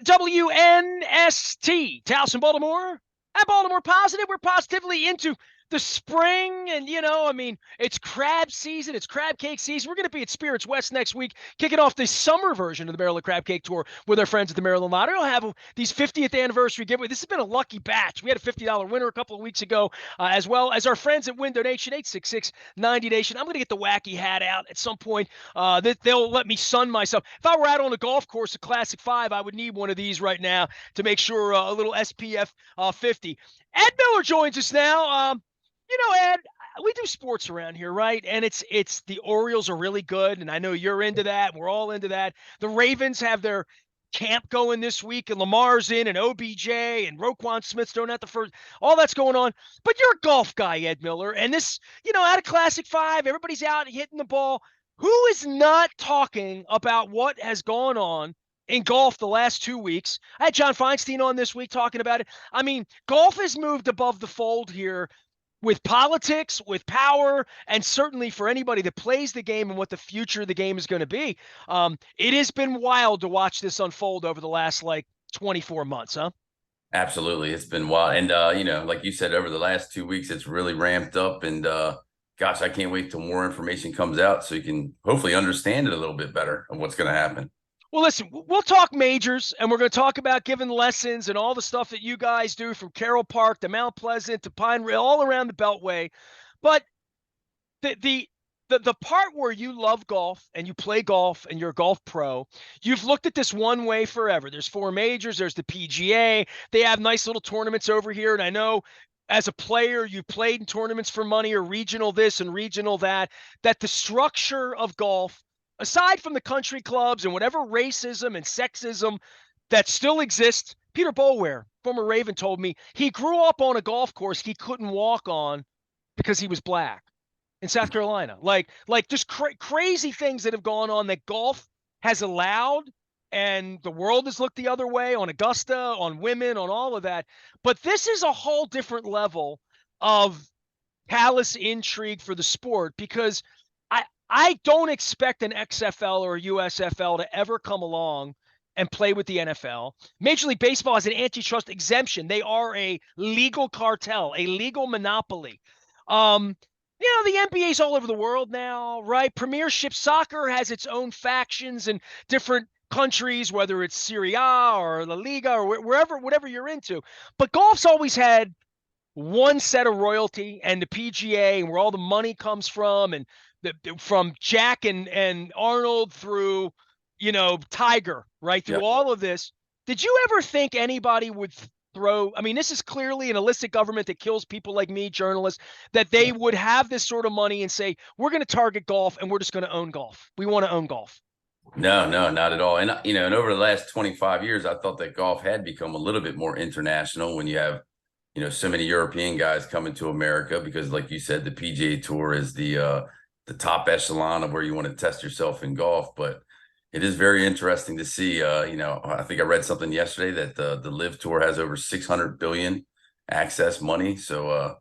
WNST, Towson, Baltimore. At Baltimore Positive, we're positively into the spring. And, it's crab season. It's crab cake season. We're going to be at Spirits West next week, kicking off the summer version of the Maryland Crab Cake Tour with our friends at the Maryland Lottery. We'll have these 50th anniversary giveaway. This has been a lucky batch. We had a $50 winner a couple of weeks ago, as well as our friends at Win Donation, 866-90Nation. I'm going to get the wacky hat out at some point. They'll let me sun myself. If I were out on a golf course, a Classic 5, I would need one of these right now to make sure a little SPF 50. Ed Miller joins us now. Ed, we do sports around here, right? And it's the Orioles are really good, and I know you're into that. We're all into that. The Ravens have their camp going this week, and Lamar's in, and OBJ, and Roquan Smith's throwing out the first. All that's going on. But you're a golf guy, Ed Miller, and this, at a Classic 5, everybody's out hitting the ball. Who is not talking about what has gone on in golf the last 2 weeks? I had John Feinstein on this week talking about it. I mean, golf has moved above the fold here with politics, with power, and certainly for anybody that plays the game and what the future of the game is going to be. It has been wild to watch this unfold over the last 24 months, huh? Absolutely. It's been wild. And, like you said, over the last 2 weeks, it's really ramped up. And gosh, I can't wait till more information comes out so you can hopefully understand it a little bit better of what's going to happen. Well, listen, we'll talk majors, and we're going to talk about giving lessons and all the stuff that you guys do from Carroll Park to Mount Pleasant to Pine Ridge, all around the Beltway. But the part where you love golf and you play golf and you're a golf pro, you've looked at this one way forever. There's 4 majors. There's the PGA. They have nice little tournaments over here. And I know as a player, you've played in tournaments for money or regional this and regional that the structure of golf, aside from the country clubs and whatever racism and sexism that still exists, Peter Boulware, former Raven, told me he grew up on a golf course he couldn't walk on because he was black in South Carolina. Like just crazy things that have gone on that golf has allowed, and the world has looked the other way on Augusta, on women, on all of that. But this is a whole different level of callous intrigue for the sport, because I don't expect an XFL or a USFL to ever come along and play with the NFL. Major League Baseball has an antitrust exemption. They are a legal cartel, a legal monopoly. The NBA's all over the world now, right? Premiership soccer has its own factions in different countries, whether it's Serie A or La Liga or whatever you're into. But golf's always had one set of royalty, and the PGA, and where all the money comes from, and from Jack and Arnold through, Tiger, right? Through all of this. Did you ever think anybody would this is clearly an illicit government that kills people like me, journalists, that they would have this sort of money and say, we're going to target golf and we're just going to own golf. We want to own golf. No, not at all. And, and over the last 25 years, I thought that golf had become a little bit more international when you have, so many European guys coming to America, because like you said, the PGA Tour is the top echelon of where you want to test yourself in golf. But it is very interesting to see, I think I read something yesterday that the LIV Tour has over 600 billion access money. So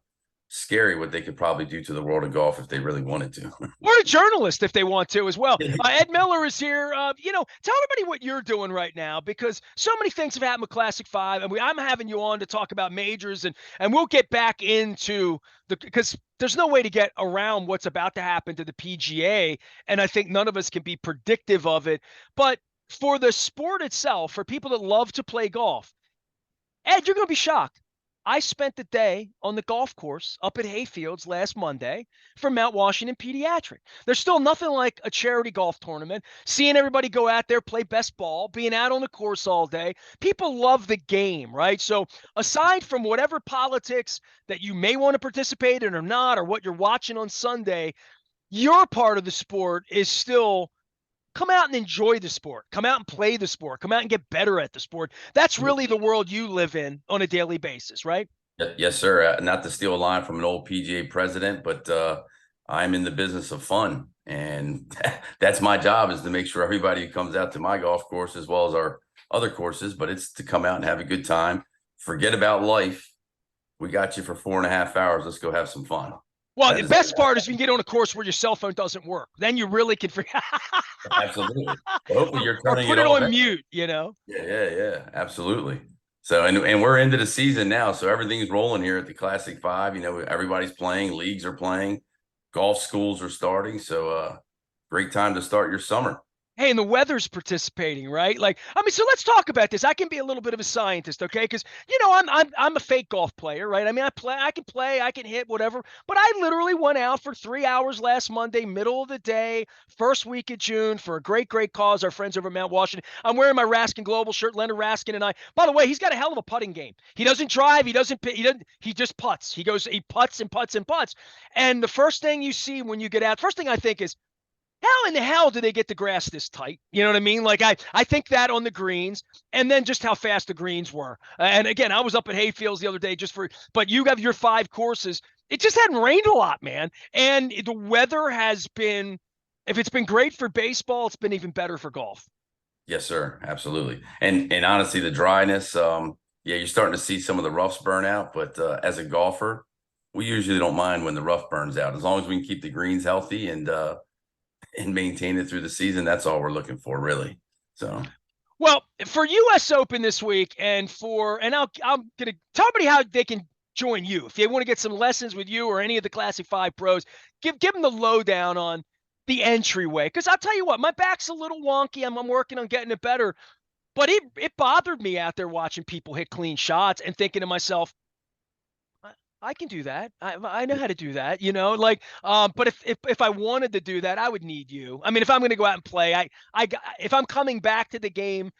scary what they could probably do to the world of golf if they really wanted to. Or a journalist if they want to as well. Ed Miller is here. Tell everybody what you're doing right now, because so many things have happened with Classic 5, and I'm having you on to talk about majors, and we'll get back into because there's no way to get around what's about to happen to the PGA, and I think none of us can be predictive of it. But for the sport itself, for people that love to play golf, Ed, you're going to be shocked. I spent the day on the golf course up at Hayfields last Monday for Mount Washington Pediatric. There's still nothing like a charity golf tournament, seeing everybody go out there, play best ball, being out on the course all day. People love the game, right? So aside from whatever politics that you may want to participate in or not, or what you're watching on Sunday, your part of the sport is still come out and enjoy the sport. Come out and play the sport. Come out and get better at the sport. That's really the world you live in on a daily basis, right? Yes, sir. Not to steal a line from an old PGA president, but I'm in the business of fun. And that's my job, is to make sure everybody who comes out to my golf course, as well as our other courses, but it's to come out and have a good time. Forget about life. We got you for 4.5 hours. Let's go have some fun. Well, That the is best part is you can get on a course where your cell phone doesn't work. Then you really can forget. absolutely. Well, hopefully you're Or turning put it it off. on mute, you know? Yeah, absolutely. So, and we're into the season now, so everything's rolling here at the Classic Five. You know, everybody's playing, leagues are playing, golf schools are starting. So, great time to start your summer. Hey, and the weather's participating, right? Like, I mean, so let's talk about this. I can be a little bit of a scientist, okay? Because I'm a fake golf player, right? I mean, I can play, I can hit, whatever. But I literally went out for 3 hours last Monday, middle of the day, first week of June, for a great cause. Our friends over at Mount Washington. I'm wearing my Raskin Global shirt. Leonard Raskin and I. By the way, he's got a hell of a putting game. He doesn't drive. He just putts. He putts and putts and putts. And the first thing you see when you get out, first thing I think is, how in the hell do they get the grass this tight? You know what I mean? Like I think that on the greens, and then just how fast the greens were. And again, I was up at Hayfields the other day but you have your 5 courses. It just hadn't rained a lot, man. And the weather has been, if it's been great for baseball, it's been even better for golf. Yes, sir. Absolutely. And honestly, the dryness, yeah, you're starting to see some of the roughs burn out, but as a golfer, we usually don't mind when the rough burns out. As long as we can keep the greens healthy and maintain it through the season, that's all we're looking for, really. So, Well, for U.S. Open this week, and I'm gonna tell everybody how they can join you if they want to get some lessons with you or any of the Classic Five pros. Give them the lowdown on the entryway, because I'll tell you what, my back's a little wonky. I'm working on getting it better, but it bothered me out there watching people hit clean shots and thinking to myself, I can do that. I know how to do that, you know, like, but if I wanted to do that, I would need you. I mean, if I'm going to go out and play, if I'm coming back to the game,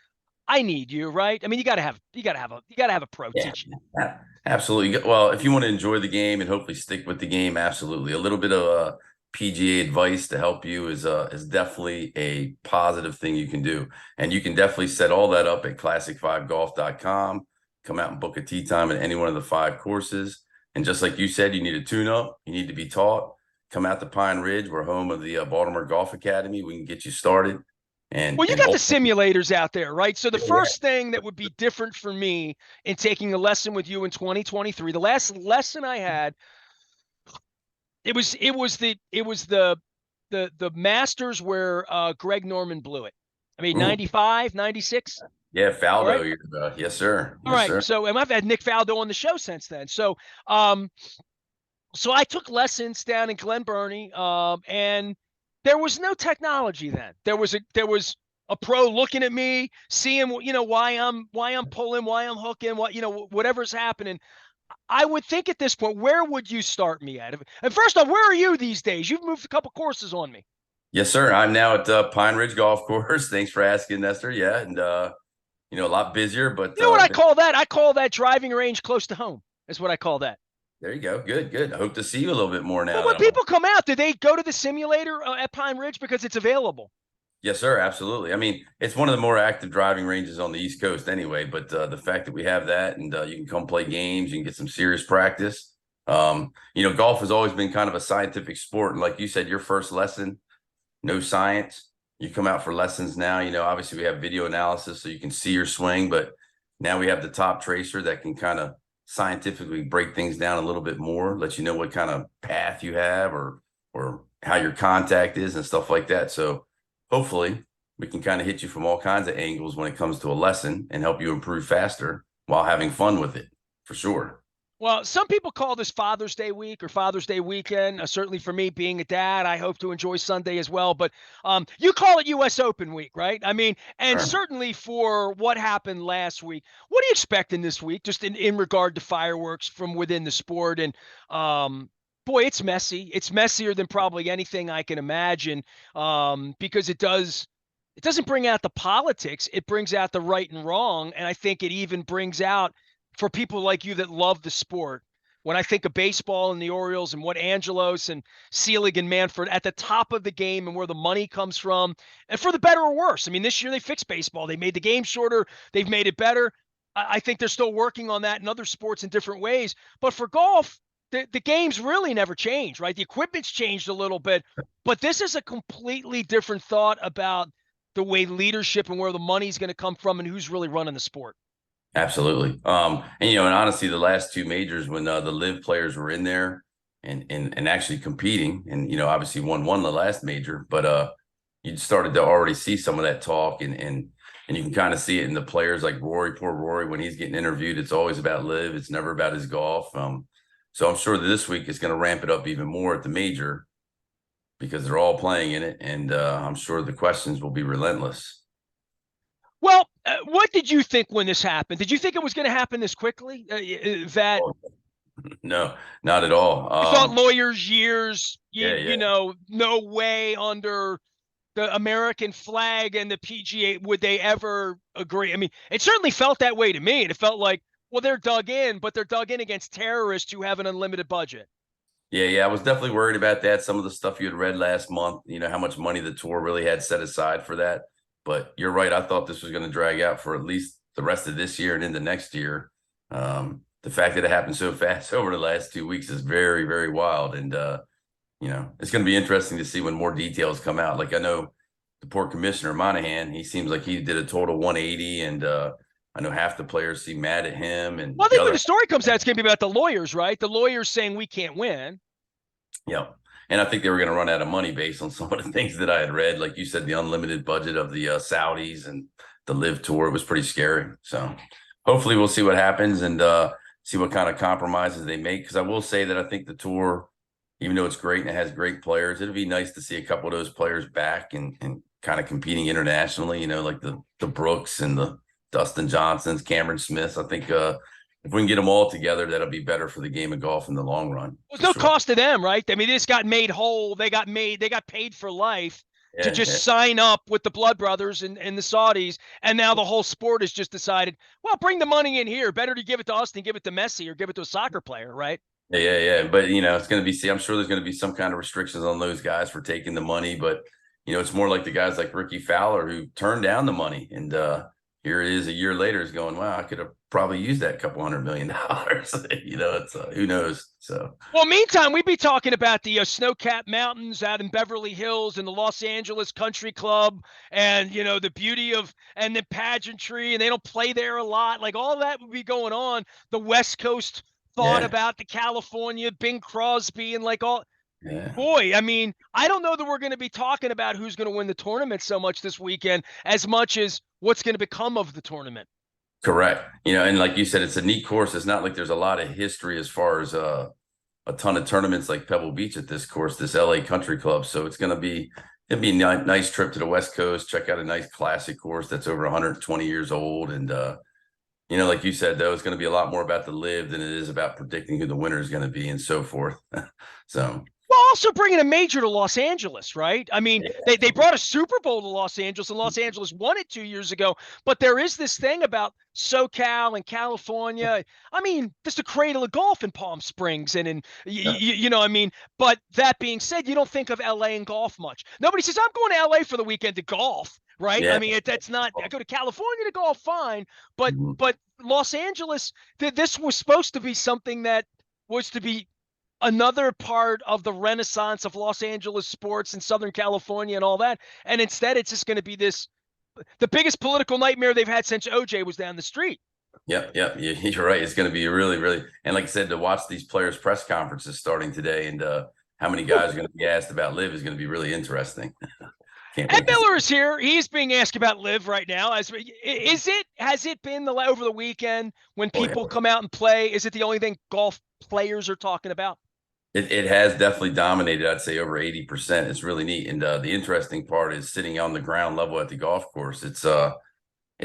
I need you, right? I mean, you got to have a pro yeah, teaching you. absolutely. Well, if you want to enjoy the game and hopefully stick with the game, absolutely. A little bit of PGA advice to help you is definitely a positive thing you can do. And you can definitely set all that up at classic5golf.com. Come out and book a tee time at any one of the 5 courses. And just like you said, you need a tune-up. You need to be taught. Come out to Pine Ridge. We're home of the Baltimore Golf Academy. We can get you started. Well, you And got the ultimately, simulators out there, right? So the yeah, first thing that would be different for me in taking a lesson with you in 2023, the last lesson I had, it was the Masters where Greg Norman blew it. I mean, ooh, 95, 96. yeah, All Faldo, right. yes, sir. All Yes, right. sir. So, and I've had Nick Faldo on the show since then. Um, so I took lessons down in Glen Burnie, and there was no technology then. There was a pro looking at me, seeing why I'm pulling, why I'm hooking, whatever's happening. I would think at this point, where would you start me at? And first off, where are you these days? You've moved a couple courses on me. Yes, sir. I'm now at Pine Ridge Golf Course. Thanks for asking, Nestor. Yeah, and a lot busier, but You know what I call that? I call that driving range close to home. Is what I call that. there you go. Good, good. I hope to see you a little bit more But now when that I'm. people come out, do they go to the simulator at Pine Ridge because it's available? Yes, sir. Absolutely. I mean, it's one of the more active driving ranges on the East Coast, anyway. But the fact that we have that, and you can come play games, you can get some serious practice. Golf has always been kind of a scientific sport, and like you said, your first lesson, no science. You come out for lessons now. Obviously we have video analysis, so you can see your swing, but now we have the top tracer that can kind of scientifically break things down a little bit more, let you know what kind of path you have or how your contact is and stuff like that. So hopefully we can kind of hit you from all kinds of angles when it comes to a lesson and help you improve faster while having fun with it, for sure. Well, some people call this Father's Day week or Father's Day weekend. Certainly for me, being a dad, I hope to enjoy Sunday as well. But you call it U.S. Open week, right? I mean, and Sure. certainly for what happened last week, what are you expecting this week, just in regard to fireworks from within the sport? And boy, it's messy. It's messier than probably anything I can imagine, because it doesn't bring out the politics. It brings out the right and wrong. And I think it even brings out, for people like you that love the sport, when I think of baseball and the Orioles and what Angelos and Selig and Manfred at the top of the game and where the money comes from, and for the better or worse. I mean, this year they fixed baseball. They made the game shorter. They've made it better. I think they're still working on that in other sports in different ways. But for golf, the game's really never changed, right? The equipment's changed a little bit, but this is a completely different thought about the way leadership and where the money's going to come from and who's really running the sport. Absolutely. And honestly, the last 2 majors when the LIV players were in there and actually competing. And obviously won the last major, but you started to already see some of that talk, and you can kind of see it in the players like Rory. Poor Rory, when he's getting interviewed, it's always about LIV. It's never about his golf. So I'm sure that this week is going to ramp it up even more at the major because they're all playing in it, and I'm sure the questions will be relentless. Well, what did you think when this happened? Did you think it was going to happen this quickly? That No, not at all. you thought lawyers years, Yeah. no way under the American flag and the PGA would they ever agree? I mean, it certainly felt that way to me. And it felt like, well, they're dug in, but they're dug in against terrorists who have an unlimited budget. Yeah. I was definitely worried about that. Some of the stuff you had read last month, how much money the tour really had set aside for that. But you're right. I thought this was going to drag out for at least the rest of this year and into next year. The fact that it happened so fast over the last 2 weeks is very, very wild. And, it's going to be interesting to see when more details come out. Like I know the poor commissioner Monahan, he seems like he did a total 180, and I know half the players seem mad at him. And well, I think when the story comes out, it's going to be about the lawyers, right? The lawyers saying we can't win. Yeah. And I think they were going to run out of money based on some of the things that I had read. Like you said, the unlimited budget of the Saudis and the LIV tour was pretty scary. So hopefully we'll see what happens and see what kind of compromises they make. Because I will say that I think the tour, even though it's great and it has great players, it'd be nice to see a couple of those players back and kind of competing internationally, like the Brooks and the Dustin Johnsons, Cameron Smiths. I think if we can get them all together, that'll be better for the game of golf in the long run. There's no cost to them, right? I mean, they just got made whole. They got paid for life to just sign up with the Blood Brothers and the Saudis. And now the whole sport has just decided, well, bring the money in here. Better to give it to us than give it to Messi or give it to a soccer player, right? Yeah. But, it's going to be, I'm sure there's going to be some kind of restrictions on those guys for taking the money. But, it's more like the guys like Ricky Fowler who turned down the money. And here it is a year later is going, wow, I could have probably used that couple $100 million. It's who knows. So, well, meantime, we'd be talking about the snow-capped mountains out in Beverly Hills and the Los Angeles Country Club and, the beauty of and the pageantry, and they don't play there a lot. Like all that would be going on. The West Coast thought about the California, Bing Crosby, and like all. Yeah. Boy, I mean, I don't know that we're going to be talking about who's going to win the tournament so much this weekend as much as what's going to become of the tournament. Correct. And like you said, it's a neat course. It's not like there's a lot of history as far as a ton of tournaments like Pebble Beach at this course, this LA Country Club. So it'd be a nice trip to the West Coast, check out a nice classic course that's over 120 years old. And, like you said, though, it's going to be a lot more about the LIV than it is about predicting who the winner is going to be and so forth. So. Well, also bringing a major to Los Angeles, right? I mean, they brought a Super Bowl to Los Angeles, and Los Angeles won it 2 years ago. But there is this thing about SoCal and California. I mean, this is the cradle of golf in Palm Springs, and I mean. But that being said, you don't think of LA and golf much. Nobody says I'm going to LA for the weekend to golf, right? Yeah. I mean, that's not. I go to California to golf, fine, but Los Angeles, this was supposed to be something that was to be another part of the renaissance of Los Angeles sports in Southern California and all that. And instead, it's just going to be the biggest political nightmare they've had since OJ was down the street. Yep. You're right. It's going to be really, really, and like I said, to watch these players' press conferences starting today and how many guys are going to be asked about LIV is going to be really interesting. Ed Miller is here. He's being asked about LIV right now. Has it been over the weekend when people come out and play? Is it the only thing golf players are talking about? It has definitely dominated. I'd say over 80%. It's really neat. And the interesting part is sitting on the ground level at the golf course. It's a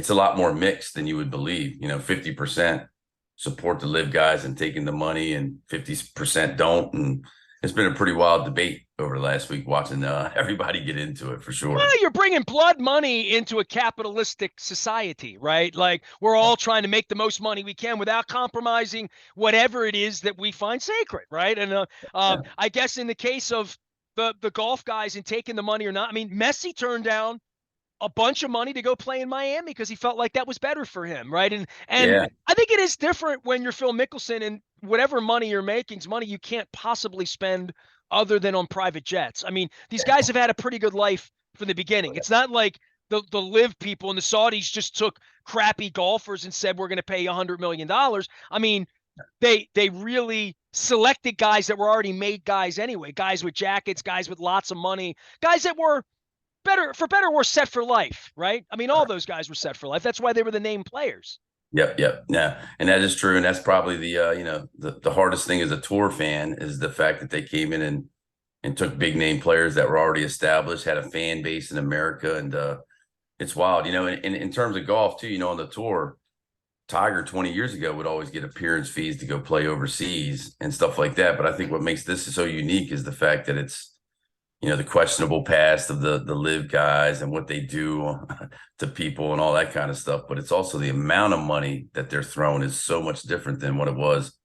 lot more mixed than you would believe. 50% support the LIV guys and taking the money, and 50% don't. And it's been a pretty wild debate over the last week watching everybody get into it for sure. Well, you're bringing blood money into a capitalistic society, right? Like we're all trying to make the most money we can without compromising whatever it is that we find sacred, right? And I guess in the case of the golf guys and taking the money or not, I mean, Messi turned down a bunch of money to go play in Miami because he felt like that was better for him, right? And I think it is different when you're Phil Mickelson, and whatever money you're making is money you can't possibly spend other than on private jets. I mean, these guys have had a pretty good life from the beginning. It's not like the LIV people and the Saudis just took crappy golfers and said, we're going to pay $100 million. I mean, they really selected guys that were already made guys anyway, guys with jackets, guys with lots of money, guys that were better or worse, set for life, right? I mean, all those guys were set for life. That's why they were the name players. Yep, yep. Yeah. And that is true. And that's probably the hardest thing as a tour fan is the fact that they came in and took big name players that were already established, had a fan base in America. And it's wild, and in terms of golf too, on the tour, Tiger 20 years ago would always get appearance fees to go play overseas and stuff like that. But I think what makes this so unique is the fact that it's, the questionable past of the LIV guys and what they do to people and all that kind of stuff. But it's also the amount of money that they're throwing is so much different than what it was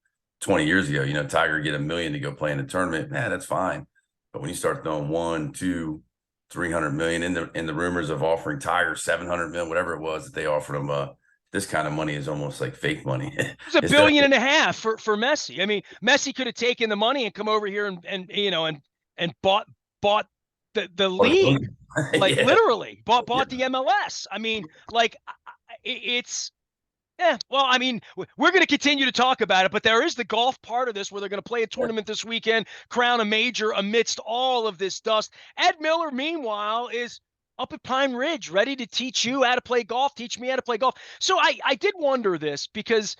20 years ago. Tiger get $1 million to go play in a tournament, man, that's fine. But when you start throwing 1, 2, 300 million in the rumors of offering Tiger 700 million, whatever it was that they offered him, this kind of money is almost like fake money. It's $1.5 billion for Messi. I mean, Messi could have taken the money and come over here and bought the league, like literally bought the MLS. I mean, like it's well, I mean, we're going to continue to talk about it, but there is the golf part of this where they're going to play a tournament this weekend, crown a major amidst all of this dust. Ed Miller, meanwhile, is up at Pine Ridge, ready to teach you how to play golf, teach me how to play golf. So I did wonder this because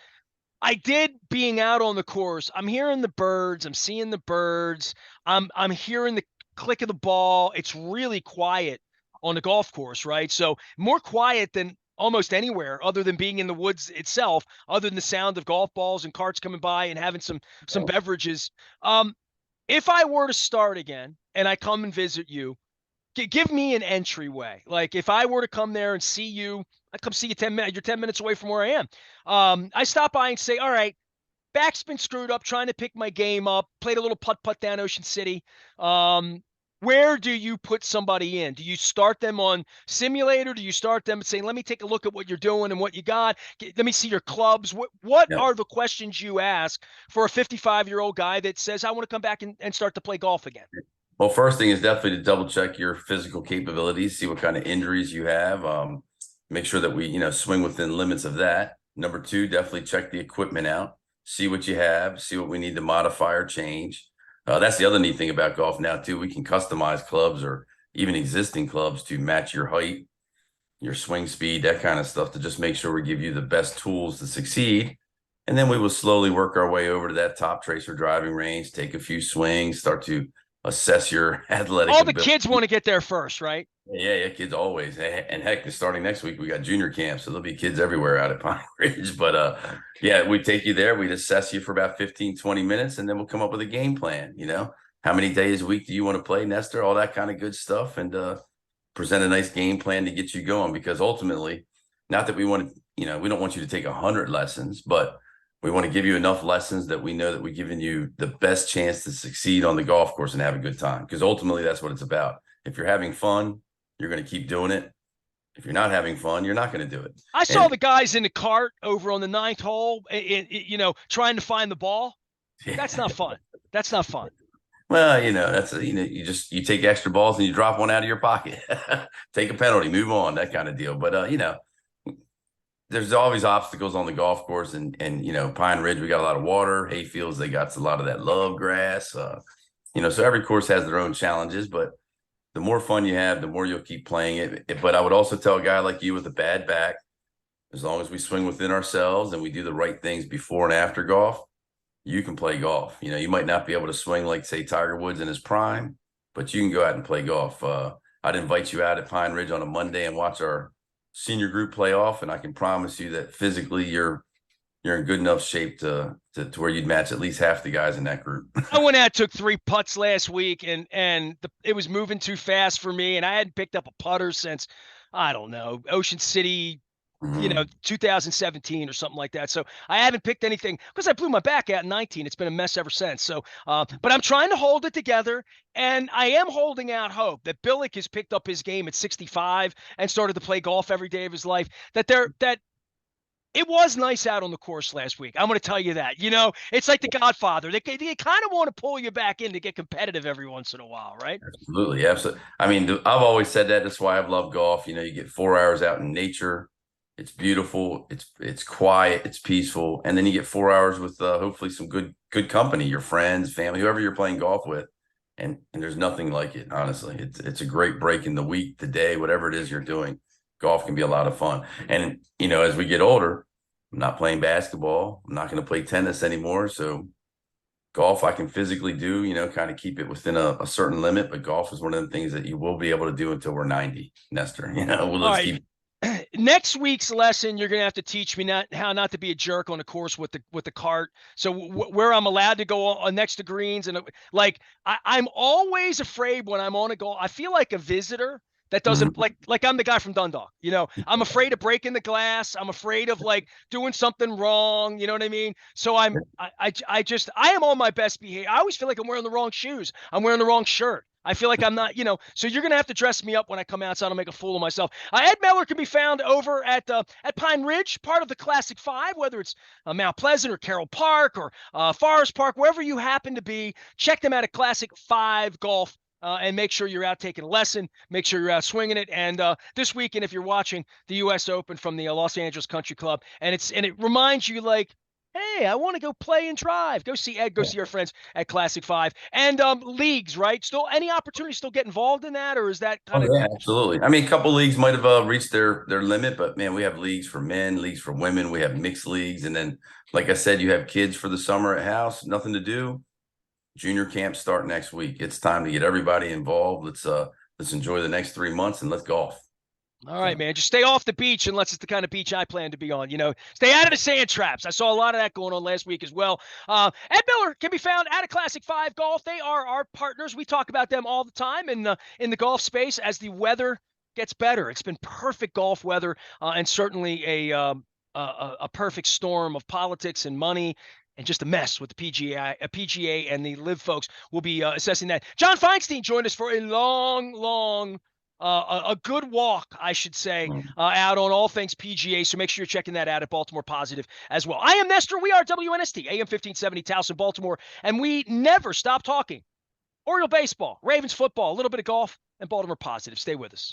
being out on the course, I'm hearing the birds, I'm seeing the birds, I'm hearing the click of the ball. It's really quiet on the golf course, right? So more quiet than almost anywhere other than being in the woods itself, other than the sound of golf balls and carts coming by and having some beverages. If I were to start again and I come and visit you, give me an entryway. Like if I were to come there and see you, I'd come see you 10 minutes. You're 10 minutes away from where I am. I stop by and say, all right, back's been screwed up trying to pick my game up, played a little putt-putt down Ocean City. Where do you put somebody in? Do you start them on simulator? Do you start them saying, let me take a look at what you're doing and what you got? Let me see your clubs. What are the questions you ask for a 55-year-old guy that says, I want to come back and start to play golf again? Well, first thing is definitely to double check your physical capabilities, see what kind of injuries you have. Make sure that we, swing within limits of that. Number 2, definitely check the equipment out, see what you have, see what we need to modify or change. That's the other neat thing about golf now too. We can customize clubs or even existing clubs to match your height, your swing speed, that kind of stuff to just make sure we give you the best tools to succeed. And then we will slowly work our way over to that top tracer driving range, take a few swings, start to assess your athletic All the ability. kids want to get there first, right? Yeah, kids always. And heck, starting next week, we got junior camp, so there'll be kids everywhere out at Pine Ridge. But yeah, we take you there. We'd assess you for about 15, 20 minutes, and then we'll come up with a game plan. How many days a week do you want to play, Nestor? All that kind of good stuff, and present a nice game plan to get you going. Because ultimately, not that we want to, we don't want you to take 100 lessons, but we want to give you enough lessons that we know that we're giving you the best chance to succeed on the golf course and have a good time. Because ultimately, that's what it's about. If you're having fun, you're going to keep doing it. If you're not having fun, you're not going to do it. I saw the guys in the cart over on the 9th hole, trying to find the ball. That's not fun. That's not fun. Well, that's you take extra balls and you drop one out of your pocket, take a penalty, move on, that kind of deal. But there's always obstacles on the golf course, and Pine Ridge, we got a lot of water. Hayfields, they got a lot of that love grass. So every course has their own challenges, but the more fun you have, the more you'll keep playing it. But I would also tell a guy like you with a bad back, as long as we swing within ourselves and we do the right things before and after golf, you can play golf. You might not be able to swing like, say, Tiger Woods in his prime, but you can go out and play golf. I'd invite you out at Pine Ridge on a Monday and watch our senior group play off, and I can promise you that physically you're in good enough shape to where you'd match at least half the guys in that group. I went out, took 3 putts last week, and it was moving too fast for me, and I hadn't picked up a putter since, I don't know, Ocean City, 2017 or something like that. So I haven't picked anything because I blew my back out in 19. It's been a mess ever since. So, but I'm trying to hold it together, and I am holding out hope that Billick has picked up his game at 65 and started to play golf every day of his life. That it was nice out on the course last week. I'm going to tell you that. It's like The Godfather. They kind of want to pull you back in to get competitive every once in a while, right? Absolutely. I mean, I've always said that. That's why I've loved golf. You get 4 hours out in nature. It's beautiful. It's quiet. It's peaceful, and then you get 4 hours with hopefully some good company, your friends, family, whoever you're playing golf with, and there's nothing like it. Honestly, it's a great break in the week, the day, whatever it is you're doing. Golf can be a lot of fun, and as we get older, I'm not playing basketball. I'm not going to play tennis anymore, so golf I can physically do, kind of keep it within a certain limit, but golf is one of the things that you will be able to do until we're 90, Nestor. We'll All just right. keep. Next week's lesson, you're gonna have to teach me how not to be a jerk on the course with the cart. So where I'm allowed to go on next to greens, and like I'm always afraid when I'm on a golf. I feel like a visitor that doesn't Mhm. like I'm the guy from Dundalk. I'm afraid of breaking the glass. I'm afraid of like doing something wrong. You know what I mean? So I am on my best behavior. I always feel like I'm wearing the wrong shoes. I'm wearing the wrong shirt. I feel like I'm not, so you're going to have to dress me up when I come out so I don't make a fool of myself. Ed Miller can be found over at Pine Ridge, part of the Classic Five, whether it's Mount Pleasant or Carroll Park or Forest Park, wherever you happen to be. Check them out at Classic Five Golf. And make sure you're out taking a lesson. Make sure you're out swinging it. And this weekend, if you're watching the U.S. Open from the Los Angeles Country Club, and it reminds you like, hey, I want to go play and drive. Go see Ed. Go see our friends at Classic Five and leagues. Right? Still, any opportunity still get involved in that, or is that kind Oh of yeah, absolutely. I mean, a couple leagues might have reached their limit, but man, we have leagues for men, leagues for women, we have mixed leagues, and then, like I said, you have kids for the summer at house, nothing to do. Junior camps start next week. It's time to get everybody involved. Let's enjoy the next 3 months and let's golf. All right, So, man. Just stay off the beach unless it's the kind of beach I plan to be on. Stay out of the sand traps. I saw a lot of that going on last week as well. Ed Miller can be found at a Classic Five Golf. They are our partners. We talk about them all the time in the golf space as the weather gets better. It's been perfect golf weather and certainly a perfect storm of politics and money. And just a mess with the PGA and the LIV folks. Will be assessing that. John Feinstein joined us for a long a good walk, I should say, out on all things PGA. So make sure you're checking that out at Baltimore Positive as well. I am Nestor. We are WNST, AM 1570, Towson, Baltimore, and we never stop talking Oriole baseball, Ravens football, a little bit of golf, and Baltimore Positive. Stay with us.